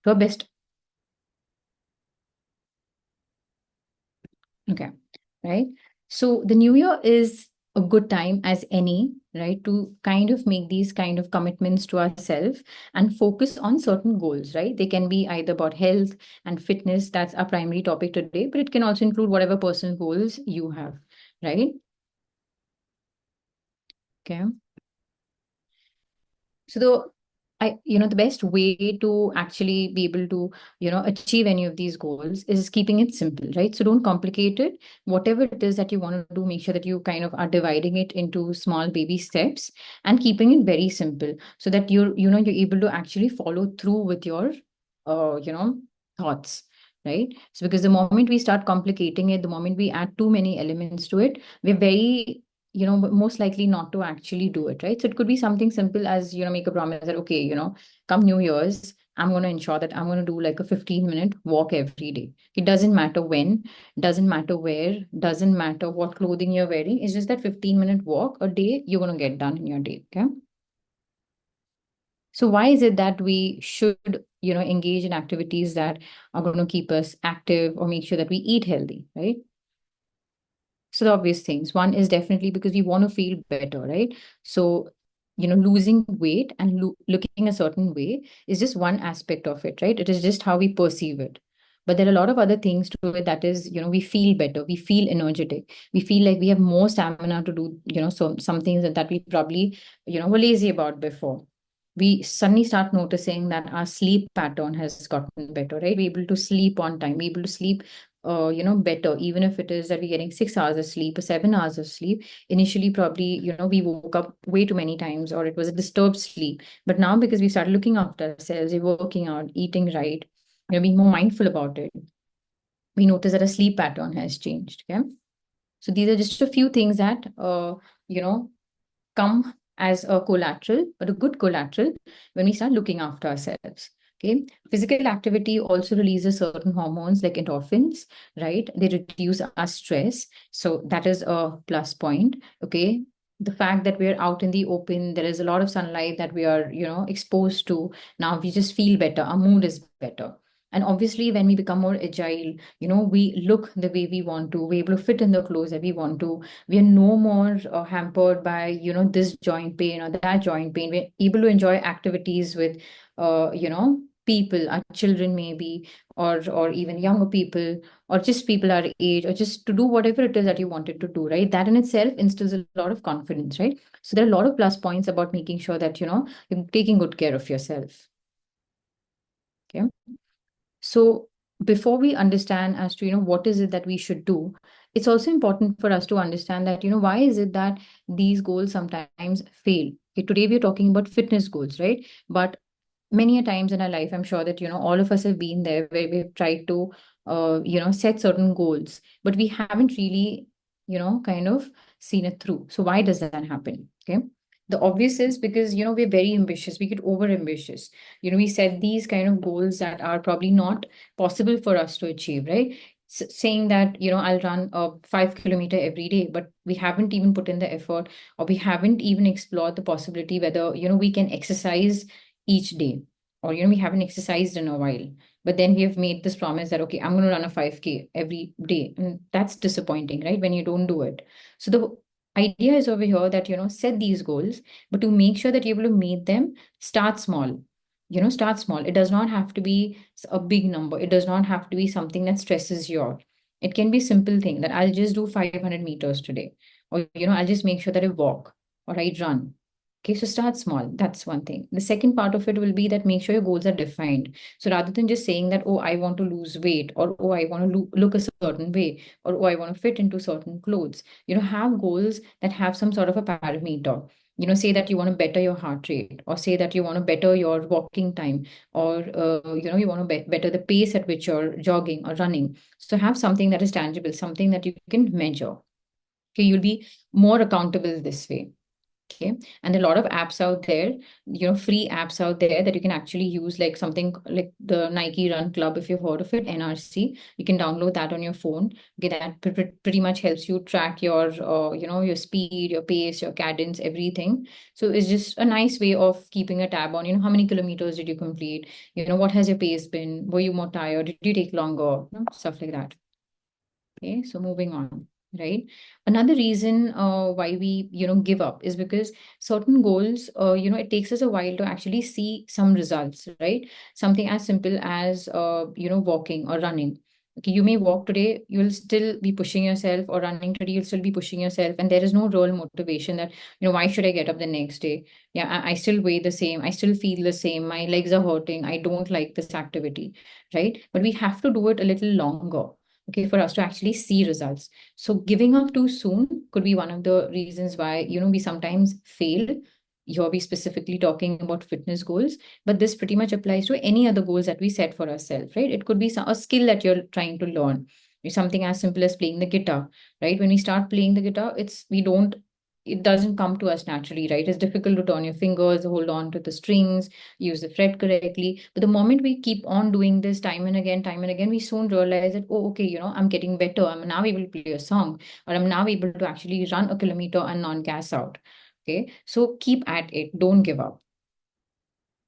to our best. Okay, right. So the new year is a good time as any, right, to kind of make these kind of commitments to ourselves and focus on certain goals, right? They can be either about health and fitness, that's our primary topic today, but it can also include whatever personal goals you have, right? Okay. So the best way to actually be able to, achieve any of these goals is keeping it simple, right? So don't complicate it. Whatever it is that you want to do, make sure that you kind of are dividing it into small baby steps and keeping it very simple so that you're able to actually follow through with your, uh, you know, thoughts. Right. So because the moment we start complicating it, the moment we add too many elements to it, we're very most likely not to actually do it, right? So it could be something simple as, make a promise that, okay, come New Year's, I'm going to ensure that I'm going to do like a 15-minute walk every day. It doesn't matter when, doesn't matter where, doesn't matter what clothing you're wearing. It's just that 15-minute walk a day you're going to get done in your day. Okay. So why is it that we should, engage in activities that are going to keep us active or make sure that we eat healthy, right? So the obvious things. One is definitely because we want to feel better, right? So, losing weight and looking a certain way is just one aspect of it, right? It is just how we perceive it. But there are a lot of other things to it that is, we feel better, we feel energetic, we feel like we have more stamina to do, some things that we probably, were lazy about before. We suddenly start noticing that our sleep pattern has gotten better, right? We're able to sleep on time, we're able to sleep better, even if it is that we're getting 6 hours of sleep or 7 hours of sleep. Initially, probably, we woke up way too many times or it was a disturbed sleep. But now, because we started looking after ourselves, we're working out, eating right, being more mindful about it, we notice that a sleep pattern has changed. Okay. So these are just a few things that, you know, come as a collateral, but a good collateral when we start looking after ourselves. Okay. Physical activity also releases certain hormones like endorphins, right? They reduce our stress. So that is a plus point. Okay. The fact that we're out in the open, there is a lot of sunlight that we are, exposed to. Now we just feel better. Our mood is better. And obviously, when we become more agile, we look the way we want to, we're able to fit in the clothes that we want to, we are no more hampered by this joint pain or that joint pain. We're able to enjoy activities with people, our children maybe, or even younger people, or just people our age, or just to do whatever it is that you wanted to do, right? That in itself instills a lot of confidence, right? So there are a lot of plus points about making sure that you're taking good care of yourself. Okay. So before we understand as to, what is it that we should do, it's also important for us to understand that, why is it that these goals sometimes fail? Okay, today we're talking about fitness goals, right? But many a times in our life, I'm sure that, all of us have been there where we've tried to, set certain goals, but we haven't really, kind of seen it through. So why does that happen? Okay. The obvious is because, we're very ambitious. We get over ambitious. We set these kind of goals that are probably not possible for us to achieve, right? Saying that, I'll run a 5 kilometer every day, but we haven't even put in the effort, or we haven't even explored the possibility whether, we can exercise each day, or, we haven't exercised in a while. But then we have made this promise that, okay, I'm going to run a 5K every day. And that's disappointing, right? When you don't do it. So the idea is over here that, set these goals, but to make sure that you're able to meet them, start small. Start small. It does not have to be a big number. It does not have to be something that stresses you out. It can be a simple thing that I'll just do 500 meters today. Or, I'll just make sure that I walk or I run. Okay, so start small. That's one thing. The second part of it will be that make sure your goals are defined. So rather than just saying that, oh, I want to lose weight, or oh, I want to look a certain way, or oh, I want to fit into certain clothes, have goals that have some sort of a parameter. Say that you want to better your heart rate, or say that you want to better your walking time, or you want to better the pace at which you're jogging or running. So have something that is tangible, something that you can measure. Okay, you'll be more accountable this way. Okay. And a lot of apps out there, free apps out there that you can actually use, like something like the Nike Run Club, if you've heard of it, NRC. You can download that on your phone. Okay, that pretty much helps you track your, your speed, your pace, your cadence, everything. So it's just a nice way of keeping a tab on, how many kilometers did you complete? What has your pace been? Were you more tired? Did you take longer? Stuff like that. Okay, so moving on, right? Another reason why we, give up is because certain goals, it takes us a while to actually see some results, right? Something as simple as, walking or running. Okay, you may walk today, you'll still be pushing yourself, or running today, you'll still be pushing yourself, and there is no real motivation that, why should I get up the next day? Yeah, I still weigh the same, I still feel the same, my legs are hurting, I don't like this activity, right? But we have to do it a little longer, okay, for us to actually see results. So giving up too soon could be one of the reasons why, we sometimes fail. Here we specifically talking about fitness goals, but this pretty much applies to any other goals that we set for ourselves, right? It could be a skill that you're trying to learn. Something as simple as playing the guitar, right? When we start playing the guitar, it doesn't come to us naturally, right? It's difficult to turn your fingers, hold on to the strings, use the fret correctly. But the moment we keep on doing this time and again, we soon realize that, oh, okay, I'm getting better. I'm now able to play a song, or I'm now able to actually run a kilometer and not gas out. Okay. So keep at it. Don't give up.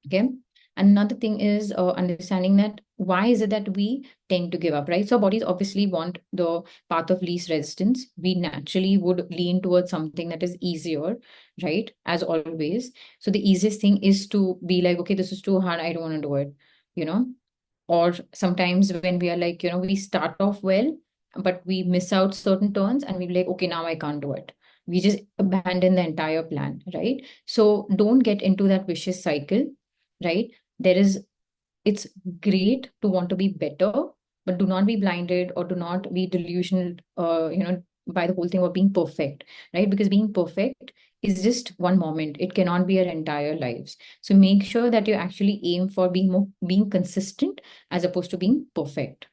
Okay. Another thing is understanding that why is it that we tend to give up, right? So our bodies obviously want the path of least resistance. We naturally would lean towards something that is easier, right? As always. So the easiest thing is to be like, okay, this is too hard. I don't want to do it, you know? Or sometimes when we are like, we start off well, but we miss out certain turns and we're like, okay, now I can't do it. We just abandon the entire plan, right? So don't get into that vicious cycle, right? There is, it's great to want to be better, but do not be blinded or do not be delusional, by the whole thing of being perfect, right? Because being perfect is just one moment. It cannot be our entire lives. So make sure that you actually aim for being consistent as opposed to being perfect.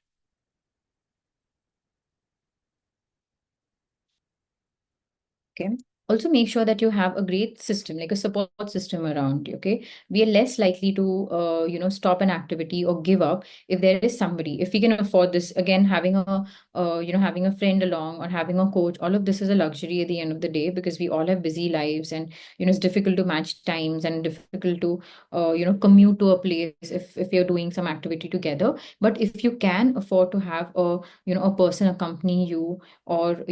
Okay. Also make sure that you have a great system, like a support system around you. Okay. We are less likely to, stop an activity or give up if there is somebody, if we can afford this, again, having a friend along or having a coach, all of this is a luxury at the end of the day, because we all have busy lives, and, it's difficult to match times and difficult to, commute to a place if you're doing some activity together. But if you can afford to have a person accompany you, or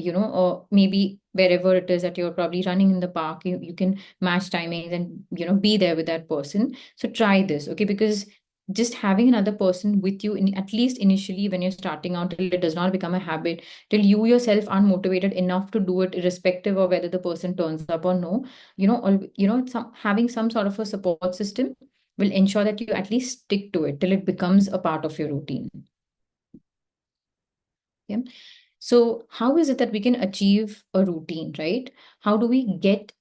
maybe wherever it is that you're probably running in the park, you can match timings and be there with that person. So try this, okay? Because just having another person with you, at least initially when you're starting out, till it does not become a habit, till you yourself aren't motivated enough to do it, irrespective of whether the person turns up or no, having some sort of a support system will ensure that you at least stick to it till it becomes a part of your routine. Yeah. So how is it that we can achieve a routine, right? How do we get,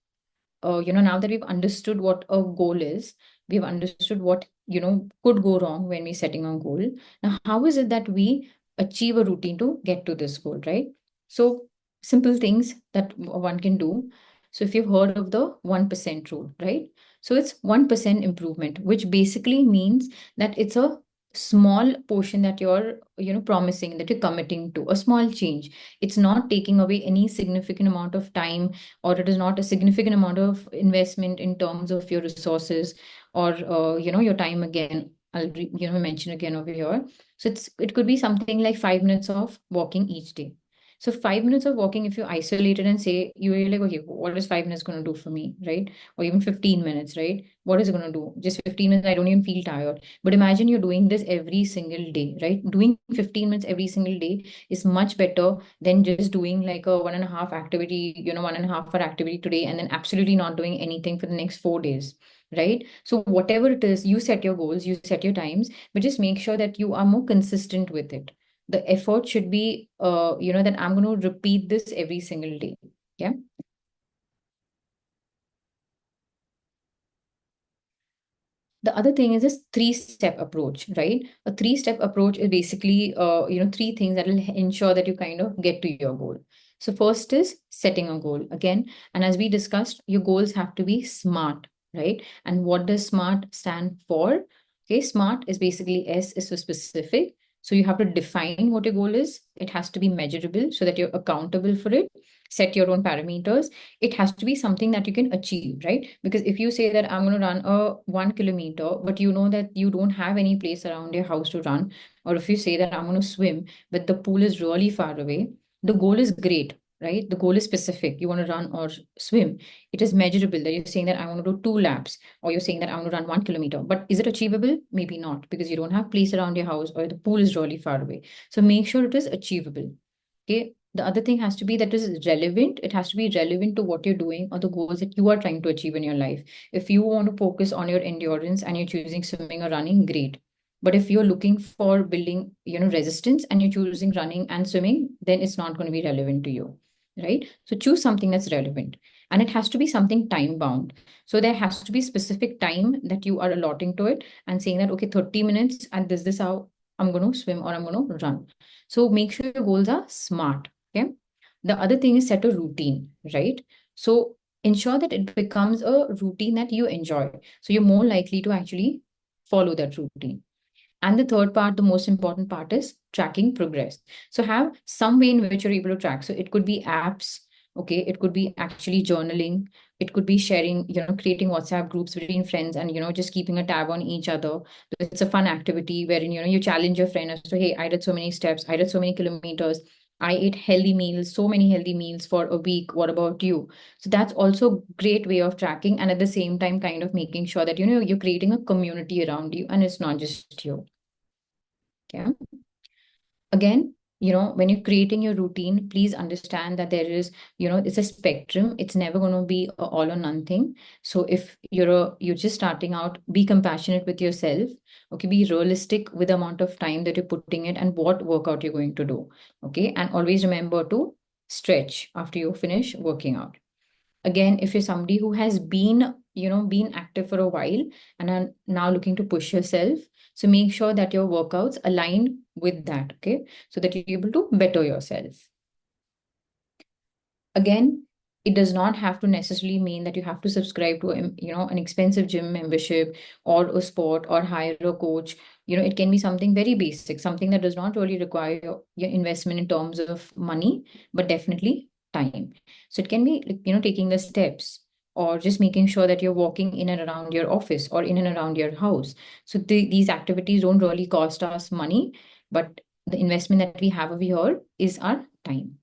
now that we've understood what a goal is, we've understood what, could go wrong when we're setting a goal. Now, how is it that we achieve a routine to get to this goal, right? So simple things that one can do. So if you've heard of the 1% rule, right? So it's 1% improvement, which basically means that it's a small portion that you're, promising, that you're committing to, a small change. It's not taking away any significant amount of time, or it is not a significant amount of investment in terms of your resources, or your time. Again, I'll mention again over here. So it could be something like 5 minutes of walking each day. So 5 minutes of walking, if you isolate it and say, you're like, okay, what is 5 minutes going to do for me, right? Or even 15 minutes, right? What is it going to do? Just 15 minutes, I don't even feel tired. But imagine you're doing this every single day, right? Doing 15 minutes every single day is much better than just doing like a 1.5 activity, 1.5 hour activity today, and then absolutely not doing anything for the next 4 days, right? So whatever it is, you set your goals, you set your times, but just make sure that you are more consistent with it. The effort should be, that I'm going to repeat this every single day. Yeah. The other thing is this three-step approach, right? A three-step approach is basically, three things that will ensure that you kind of get to your goal. So first is setting a goal again. And as we discussed, your goals have to be smart, right? And what does SMART stand for? Okay, SMART is basically S is for specific. So you have to define what your goal is. It has to be measurable so that you're accountable for it. Set your own parameters. It has to be something that you can achieve, right? Because if you say that I'm going to run a 1 kilometer, but you know that you don't have any place around your house to run, or if you say that I'm going to swim, but the pool is really far away, the goal is great, right? The goal is specific. You want to run or swim. It is measurable that you're saying that I want to do 2 laps, or you're saying that I want to run 1 kilometer. But is it achievable? Maybe not, because you don't have place around your house or the pool is really far away. So make sure it is achievable. Okay. The other thing has to be that is relevant. It has to be relevant to what you're doing or the goals that you are trying to achieve in your life. If you want to focus on your endurance and you're choosing swimming or running, great. But if you're looking for building, resistance and you're choosing running and swimming, then it's not going to be relevant to you, right? So choose something that's relevant, and it has to be something time bound. So there has to be specific time that you are allotting to it and saying that, okay, 30 minutes and this is how I'm going to swim or I'm going to run. So make sure your goals are smart. Okay. The other thing is set a routine, right? So ensure that it becomes a routine that you enjoy. So you're more likely to actually follow that routine. And the third part, the most important part, is tracking progress. So have some way in which you're able to track. So it could be apps, okay, it could be actually journaling, it could be sharing, creating WhatsApp groups between friends and just keeping a tab on each other. It's a fun activity wherein you challenge your friend as to, hey, I did so many steps, I did so many kilometers, I ate healthy meals, so many healthy meals for a week. What about you? So that's also a great way of tracking, and at the same time kind of making sure that you're creating a community around you and it's not just you. Okay. Again, when you're creating your routine, please understand that there is, it's a spectrum. It's never going to be a all or none thing. So if you're just starting out, be compassionate with yourself. Okay, be realistic with the amount of time that you're putting it and what workout you're going to do. Okay, and always remember to stretch after you finish working out. Again, if you're somebody who has been active for a while and are now looking to push yourself, so make sure that your workouts align with that, okay, so that you're able to better yourself. Again, it does not have to necessarily mean that you have to subscribe to an expensive gym membership or a sport or hire a coach. It can be something very basic, something that does not really require your investment in terms of money, but definitely time. So it can be like, taking the steps or just making sure that you're walking in and around your office or in and around your house. So these activities don't really cost us money, but the investment that we have over here is our time.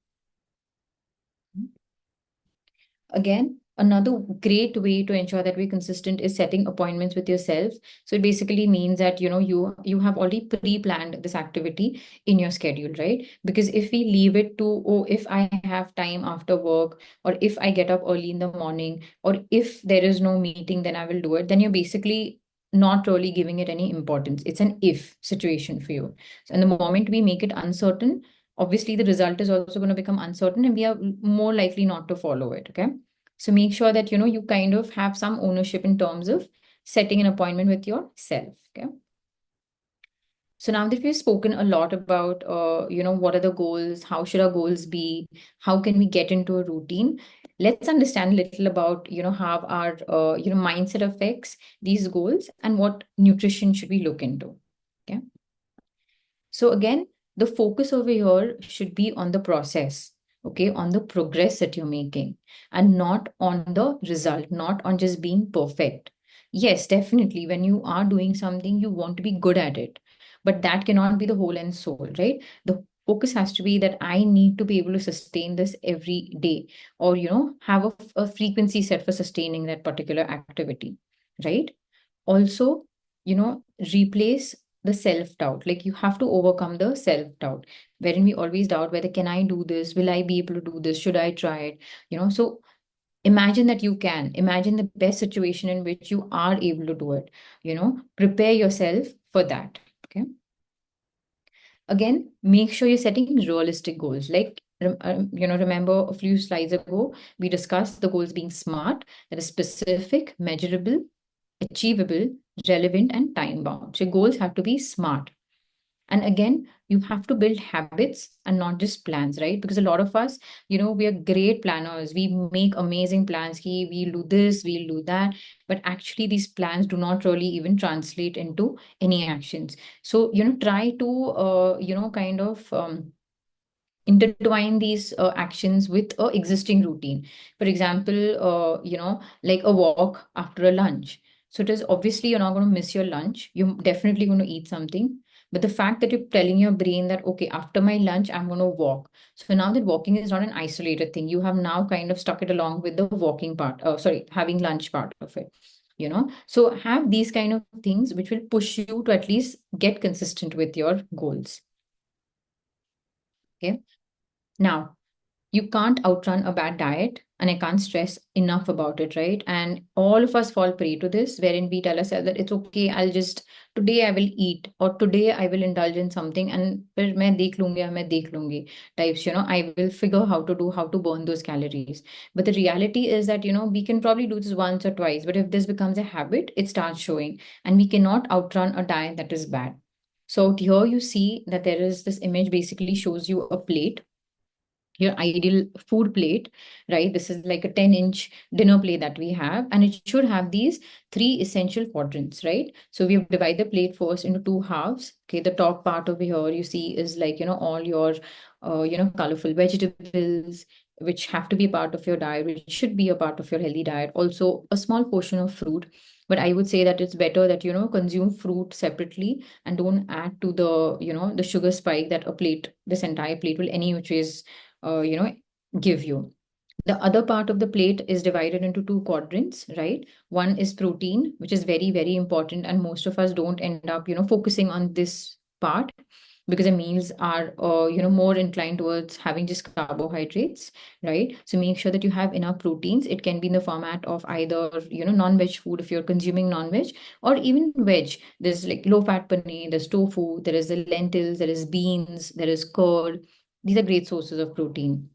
Again, another great way to ensure that we're consistent is setting appointments with yourself. So it basically means that you have already pre-planned this activity in your schedule, right? Because if we leave it to, oh, if I have time after work, or if I get up early in the morning, or if there is no meeting, then I will do it, then you're basically not really giving it any importance. It's an if situation for you. So, and the moment we make it uncertain, obviously the result is also going to become uncertain and we are more likely not to follow it. Okay. So make sure that you kind of have some ownership in terms of setting an appointment with yourself. Okay. So now that we've spoken a lot about what are the goals, how should our goals be, how can we get into a routine, let's understand a little about how our mindset affects these goals and what nutrition should we look into. Okay. So again, the focus over here should be on the process, okay, on the progress that you're making, and not on the result, not on just being perfect. Yes, definitely, when you are doing something, you want to be good at it, but that cannot be the whole and soul, right? The focus has to be that I need to be able to sustain this every day, or have a frequency set for sustaining that particular activity, right? Also, replace the self-doubt. Like you have to overcome the self-doubt, wherein we always doubt whether can I do this, will I be able to do this, should I try it, so imagine that you can imagine the best situation in which you are able to do it. Prepare yourself for that. Okay. Again, make sure you're setting realistic goals. Like remember a few slides ago we discussed the goals being smart, that is specific, measurable, achievable, relevant, and time bound. So goals have to be smart. And again, you have to build habits and not just plans, right? Because a lot of us, we are great planners. We make amazing plans. We'll do this, we'll do that. But actually, these plans do not really even translate into any actions. So, try to, kind of, intertwine these actions with a existing routine. For example, like a walk after a lunch. So it is obviously you're not going to miss your lunch. You're definitely going to eat something. But the fact that you're telling your brain that, okay, after my lunch, I'm going to walk. So now that walking is not an isolated thing, you have now kind of stuck it along with the walking part, sorry, having lunch part of it. So have these kind of things which will push you to at least get consistent with your goals. Okay. Now, you can't outrun a bad diet, and I can't stress enough about it, right? And all of us fall prey to this, wherein we tell ourselves that it's okay, today I will eat, or today I will indulge in something, and फिर मैं देख लूंगी types, I will figure how to burn those calories. But the reality is that, we can probably do this once or twice, but if this becomes a habit, it starts showing, and we cannot outrun a diet that is bad. So here you see that there is this image basically shows you a plate, your ideal food plate, right? This is like a 10-inch dinner plate that we have, and it should have these three essential quadrants, right? So we have divided the plate first into two halves. Okay, the top part over here you see is like, all your, colorful vegetables, which have to be a part of your diet, which should be a part of your healthy diet. Also, a small portion of fruit. But I would say that it's better that, consume fruit separately and don't add to the, the sugar spike that this entire plate will any which is uh, you know, give you. The other part of the plate is divided into two quadrants, right? One is protein, which is very, very important. And most of us don't end up, focusing on this part because the meals are, more inclined towards having just carbohydrates, right? So make sure that you have enough proteins. It can be in the format of either, non-veg food if you're consuming non-veg, or even veg. There's like low-fat paneer, there's tofu, there is the lentils, there is beans, there is curd. These are great sources of protein.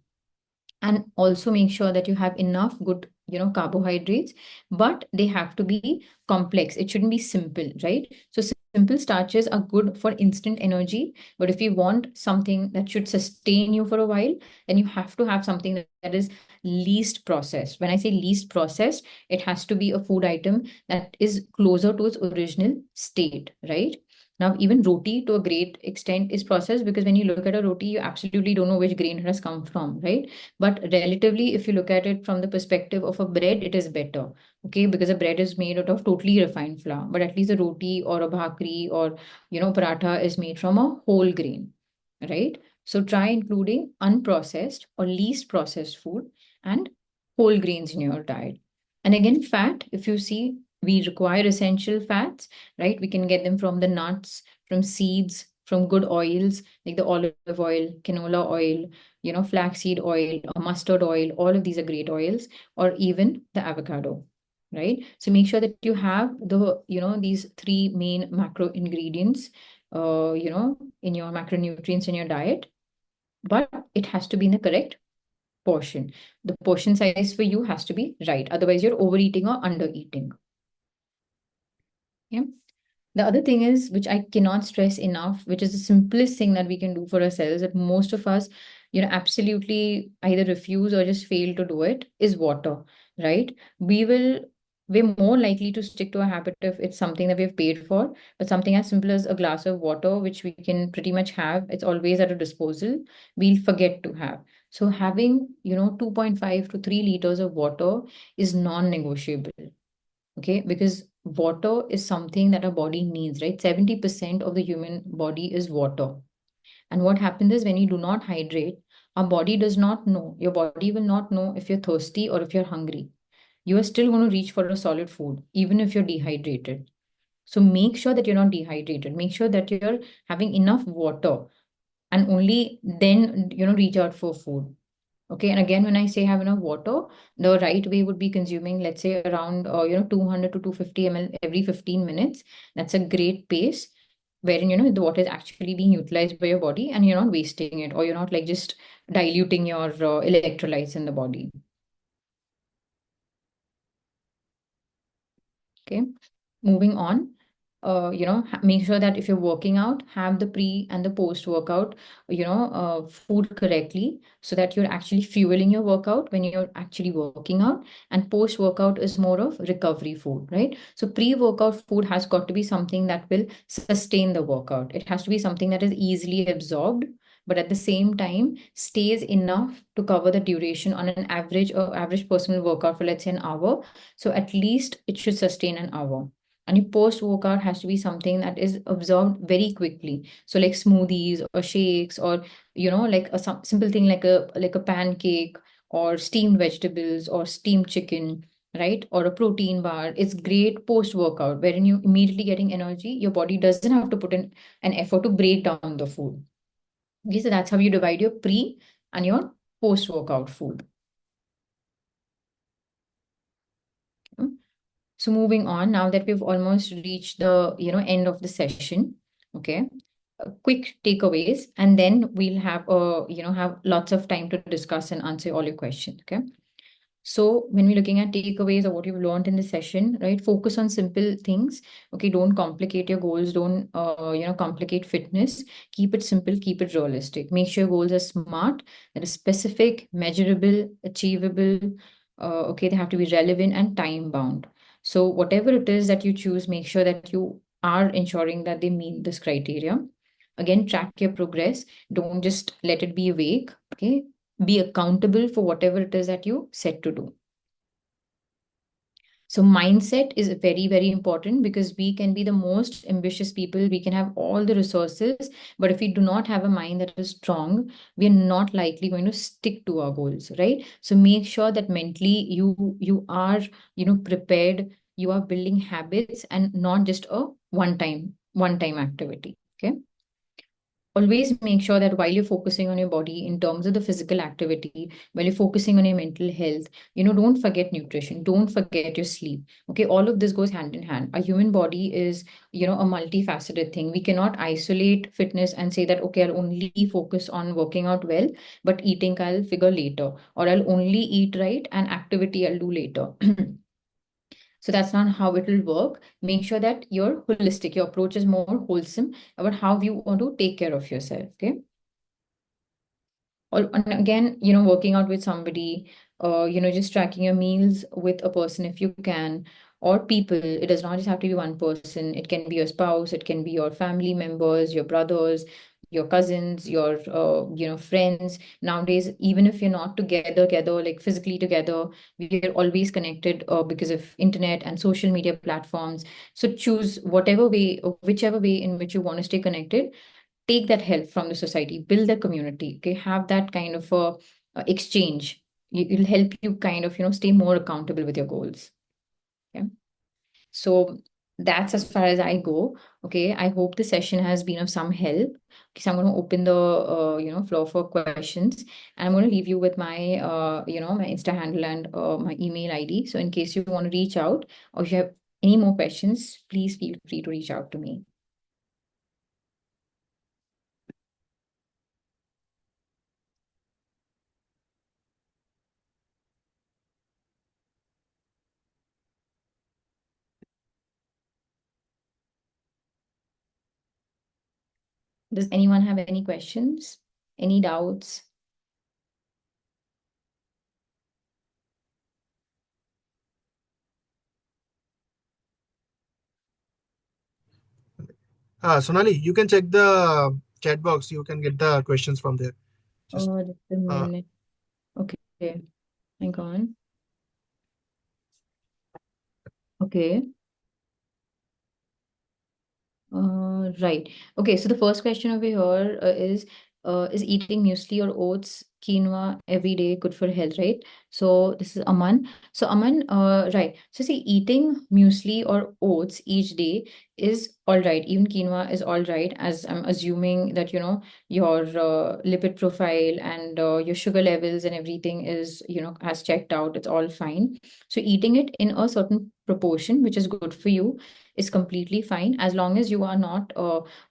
And also make sure that you have enough good, carbohydrates, but they have to be complex. It shouldn't be simple, right? So simple starches are good for instant energy, but if you want something that should sustain you for a while, then you have to have something that is least processed. When I say least processed, it has to be a food item that is closer to its original state, right? Now, even roti to a great extent is processed, because when you look at a roti, you absolutely don't know which grain it has come from, right? But relatively, if you look at it from the perspective of a bread, it is better. Okay, because a bread is made out of totally refined flour, but at least a roti or a bhakri or, paratha is made from a whole grain, right? So try including unprocessed or least processed food and whole grains in your diet. And again, fat, if you see, we require essential fats, right? We can get them from the nuts, from seeds, from good oils like the olive oil, canola oil, flaxseed oil or mustard oil. All of these are great oils, or even the avocado, right? So make sure that you have these three main macro ingredients, in your macronutrients in your diet, but it has to be in the correct portion. The portion size for you has to be right. Otherwise, you're overeating or undereating. Yeah. The other thing is, which I cannot stress enough, which is the simplest thing that we can do for ourselves, that most of us, absolutely either refuse or just fail to do it, is water, right? We're more likely to stick to a habit if it's something that we've paid for, but something as simple as a glass of water, which we can pretty much have, it's always at a disposal, we'll forget to have. So having, 2.5 to 3 liters of water is non-negotiable. Okay, because water is something that our body needs, right? 70% of the human body is water. And what happens is, when you do not hydrate, our body does not know, your body will not know if you're thirsty or if you're hungry. You are still going to reach for a solid food, even if you're dehydrated. So make sure that you're not dehydrated. Make sure that you're having enough water, and only then, reach out for food. Okay, and again, when I say have enough water, the right way would be consuming, let's say, around 200 to 250 ml every 15 minutes. That's a great pace, wherein the water is actually being utilized by your body, and you're not wasting it, or you're not like just diluting your electrolytes in the body. Okay, moving on. make sure that if you're working out, have the pre and the post workout, food correctly, so that you're actually fueling your workout when you're actually working out. And post workout is more of recovery food, right? So pre workout food has got to be something that will sustain the workout. It has to be something that is easily absorbed, but at the same time stays enough to cover the duration on an average personal workout for, let's say, an hour. So at least it should sustain an hour. And your post workout has to be something that is absorbed very quickly. So like smoothies or shakes, or like a simple thing like a pancake, or steamed vegetables, or steamed chicken, right? Or a protein bar. It's great post workout, wherein you immediately getting energy. Your body doesn't have to put in an effort to break down the food. Okay, so that's how you divide your pre and your post workout food. Okay. So moving on, now that we've almost reached the end of the session, okay, quick takeaways, and then we'll have lots of time to discuss and answer all your questions. Okay. So when we're looking at takeaways or what you've learned in the session, right? Focus on simple things. Okay, don't complicate your goals. Don't complicate fitness. Keep it simple. Keep it realistic. Make sure your goals are smart, that are specific, measurable, achievable. Okay, they have to be relevant and time bound. So whatever it is that you choose, make sure that you are ensuring that they meet this criteria. Again, track your progress. Don't just let it be vague. Okay, be accountable for whatever it is that you set to do. So mindset is very, very important, because we can be the most ambitious people, we can have all the resources, but if we do not have a mind that is strong, we are not likely going to stick to our goals, right? So make sure that mentally you are prepared, you are building habits, and not just a one time activity. Okay. Always make sure that while you're focusing on your body in terms of the physical activity, while you're focusing on your mental health, don't forget nutrition, don't forget your sleep. Okay, all of this goes hand in hand. A human body is a multifaceted thing. We cannot isolate fitness and say that, okay, I'll only focus on working out well, but eating I'll figure later, or I'll only eat right and activity I'll do later. So that's not how it will work. Make sure that you're holistic, your approach is more wholesome about how you want to take care of yourself. Okay. And again, working out with somebody, just tracking your meals with a person if you can, or people. It does not just have to be one person. It can be your spouse, it can be your family members, your brothers, your cousins, your friends. Nowadays, even if you're not together like physically together, we're always connected because of internet and social media platforms. So choose whatever way, whichever way in which you want to stay connected. Take that help from the society, build the community. Okay, have that kind of a exchange. It'll help you kind of stay more accountable with your goals. Okay. So that's as far as I go. Okay, I hope the session has been of some help. Okay, so I'm going to open the floor for questions, and I'm going to leave you with my my Insta handle and my email ID. So in case you want to reach out, or if you have any more questions, please feel free to reach out to me. Does anyone have any questions? Any doubts? Sonali, you can check the chat box. You can get the questions from there. Just Oh, just a uh, minute. Okay, hang on. Okay. Right. Okay, so the first question over here is eating muesli or oats, quinoa every day good for health, right? So this is Aman. So Aman, right. So see, eating muesli or oats each day is all right. Even quinoa is all right, as I'm assuming that your lipid profile and your sugar levels and everything is has checked out. It's all fine. So eating it in a certain proportion, which is good for you, is completely fine, as long as you are not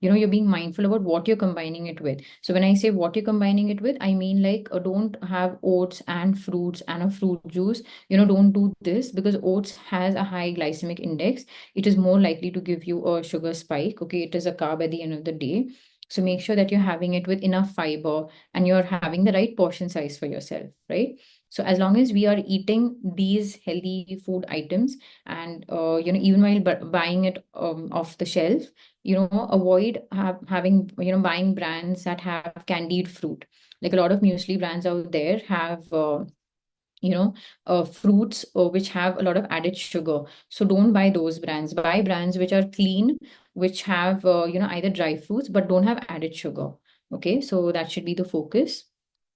you're being mindful about what you're combining it with. So when I say what you're combining it with, I mean like like don't have oats and fruits and a fruit juice. Don't do this because oats has a high glycemic index. It is more likely to give you a sugar spike. Okay, it is a carb at the end of the day. So make sure that you're having it with enough fiber and you're having the right portion size for yourself, right? So as long as we are eating these healthy food items, and even while buying it off the shelf, avoid having buying brands that have candied fruit. Like a lot of muesli brands out there have fruits which have a lot of added sugar. So don't buy those brands. Buy brands which are clean, which have either dry fruits but don't have added sugar. Okay, so that should be the focus.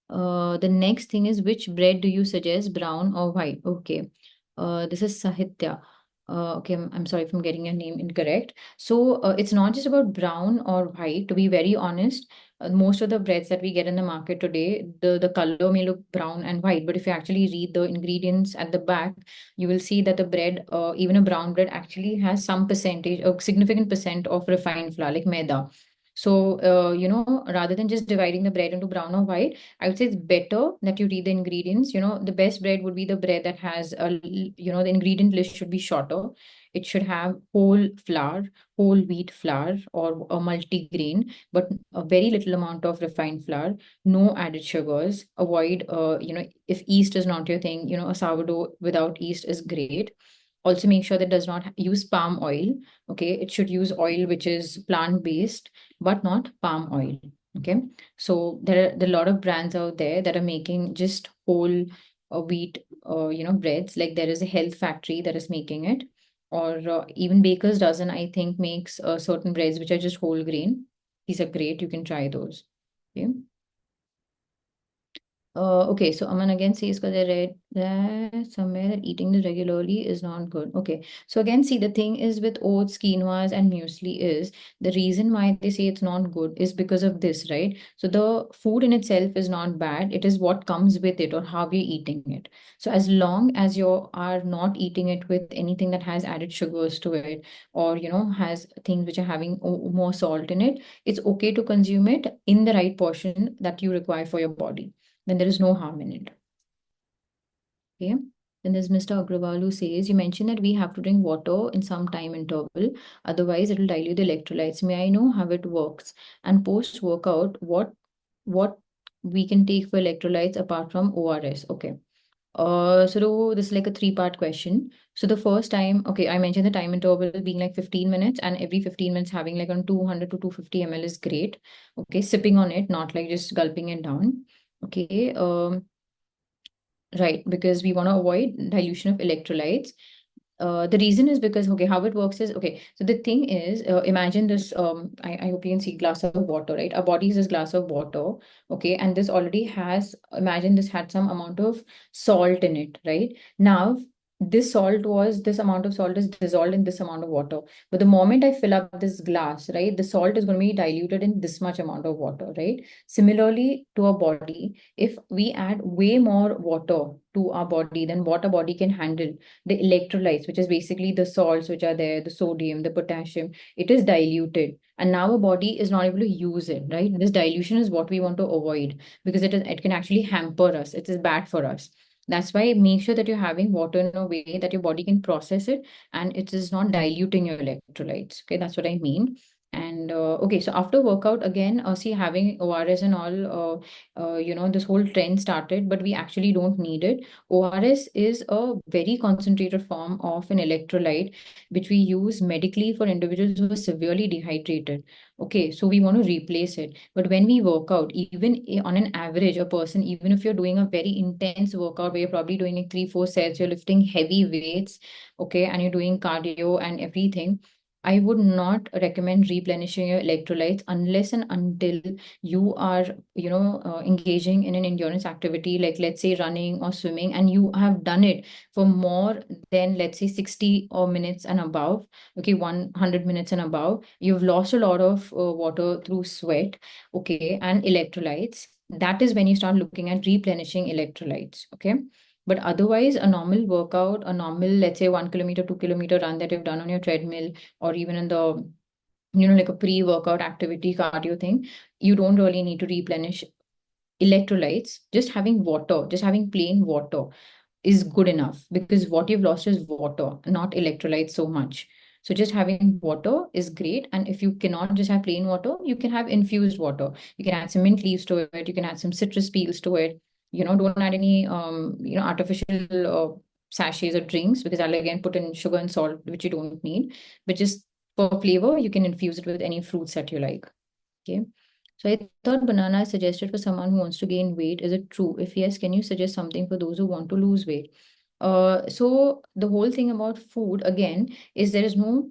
The next thing is, which bread do you suggest, brown or white? Okay. This is Sahitya. Okay, I'm sorry if I'm getting your name incorrect. So it's not just about brown or white. To be very honest, most of the breads that we get in the market today, the color may look brown and white, but if you actually read the ingredients at the back, you will see that the bread, even a brown bread, actually has some percentage, a significant percent of refined flour, like maida. So, rather than just dividing the bread into brown or white, I would say it's better that you read the ingredients. The best bread would be the bread that has the ingredient list should be shorter. It should have whole flour, whole wheat flour, or a multi-grain, but a very little amount of refined flour, no added sugars. Avoid, if yeast is not your thing, a sourdough without yeast is great. Also, make sure that does not use palm oil. Okay, it should use oil which is plant-based, but not palm oil. Okay, so there are a lot of brands out there that are making just whole wheat, breads. Like there is a Health Factory that is making it, or even Baker's Dozen, I think, makes certain breads which are just whole grain. These are great. You can try those. Okay. Okay, so Aman again says, because I read that somewhere that eating this regularly is not good. Okay, so again, see, the thing is with oats, quinoas, and muesli is the reason why they say it's not good is because of this, right? So the food in itself is not bad. It is what comes with it or how we're eating it. So as long as you are not eating it with anything that has added sugars to it, or has things which are having more salt in it, it's okay to consume it in the right portion that you require for your body. Then there is no harm in it. Okay. Then there's Mr. Agrawal who says, you mentioned that we have to drink water in some time interval, otherwise it will dilute the electrolytes. May I know how it works? And post workout, what we can take for electrolytes apart from ORS? Okay. So this is like a three-part question. So the first time, okay, I mentioned the time interval being like 15 minutes, and every 15 minutes having like on 200 to 250 ml is great. Okay, sipping on it, not like just gulping it down. Okay. Right, because we want to avoid dilution of electrolytes. The reason is because, okay, how it works is, okay, so the thing is, imagine this, I hope you can see glass of water, right? Our body is this glass of water, okay, and this already has, imagine this had some amount of salt in it, right? Now, this amount of salt is dissolved in this amount of water. But the moment I fill up this glass, right, the salt is going to be diluted in this much amount of water, right? Similarly, to our body, if we add way more water to our body than what our body can handle, the electrolytes, which is basically the salts which are there, the sodium, the potassium, it is diluted. And now our body is not able to use it, right? This dilution is what we want to avoid because it can actually hamper us. It is bad for us. That's why make sure that you're having water in a way that your body can process it and it is not diluting your electrolytes. Okay, that's what I mean. And okay, so after workout again, see, having ORS and all, this whole trend started, but we actually don't need it. ORS is a very concentrated form of an electrolyte which we use medically for individuals who are severely dehydrated. Okay, so we want to replace it. But when we work out, even on an average, a person, even if you're doing a very intense workout where you're probably doing like 3, 4 sets, you're lifting heavy weights, okay, and you're doing cardio and everything, I would not recommend replenishing your electrolytes unless and until you are, engaging in an endurance activity, like let's say running or swimming, and you have done it for more than, let's say, 60 or minutes and above, okay, 100 minutes and above, you've lost a lot of water through sweat, okay, and electrolytes. That is when you start looking at replenishing electrolytes, okay? But otherwise, a normal workout, a normal, let's say, 1 kilometer, 2 kilometer run that you've done on your treadmill, or even in the, like a pre-workout activity cardio thing, you don't really need to replenish electrolytes, just having water, just having plain water is good enough, because what you've lost is water, not electrolytes so much. So just having water is great. And if you cannot just have plain water, you can have infused water. You can add some mint leaves to it. You can add some citrus peels to it. Don't add any artificial sachets or drinks, because I'll again put in sugar and salt, which you don't need. But just for flavor, you can infuse it with any fruits that you like. Okay. So I thought banana is suggested for someone who wants to gain weight. Is it true? If yes, can you suggest something for those who want to lose weight? So the whole thing about food again is there is no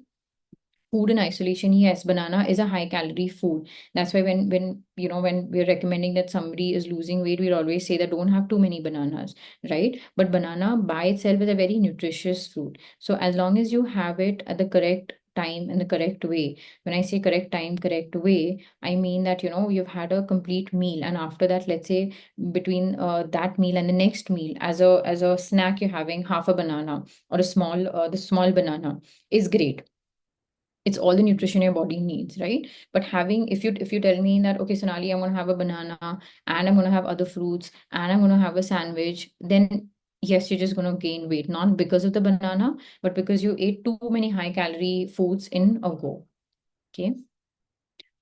food in isolation. Yes, banana is a high calorie food. That's why when we're recommending that somebody is losing weight, we'll always say that don't have too many bananas, right? But banana by itself is a very nutritious fruit. So as long as you have it at the correct time in the correct way. When I say correct time, correct way, I mean that you've had a complete meal, and after that, let's say between that meal and the next meal, as a snack, you're having half a banana or a small the small banana is great. It's all the nutrition your body needs, right? But having, if you tell me that, okay, Sonali, I'm going to have a banana and I'm going to have other fruits and I'm going to have a sandwich, then yes, you're just going to gain weight, not because of the banana, but because you ate too many high calorie foods in a go. Okay.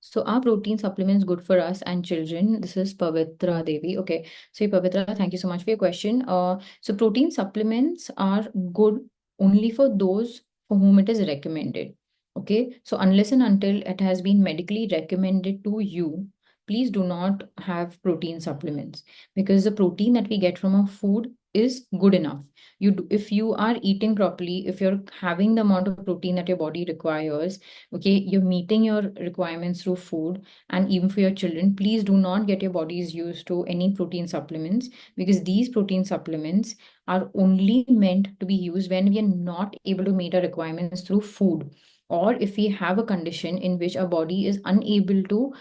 So are protein supplements good for us and children? This is Pavitra Devi. Okay. So Pavitra, thank you so much for your question. So protein supplements are good only for those for whom it is recommended. Okay. So unless and until it has been medically recommended to you, please do not have protein supplements, because the protein that we get from our food is good enough. If you are eating properly, if you're having the amount of protein that your body requires, okay, you're meeting your requirements through food. And even for your children, please do not get your bodies used to any protein supplements, because these protein supplements are only meant to be used when we are not able to meet our requirements through food, or if we have a condition in which our body is unable to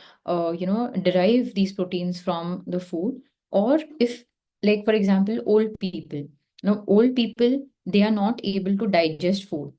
derive these proteins from the food. Or if, like for example, old people, old people, they are not able to digest food.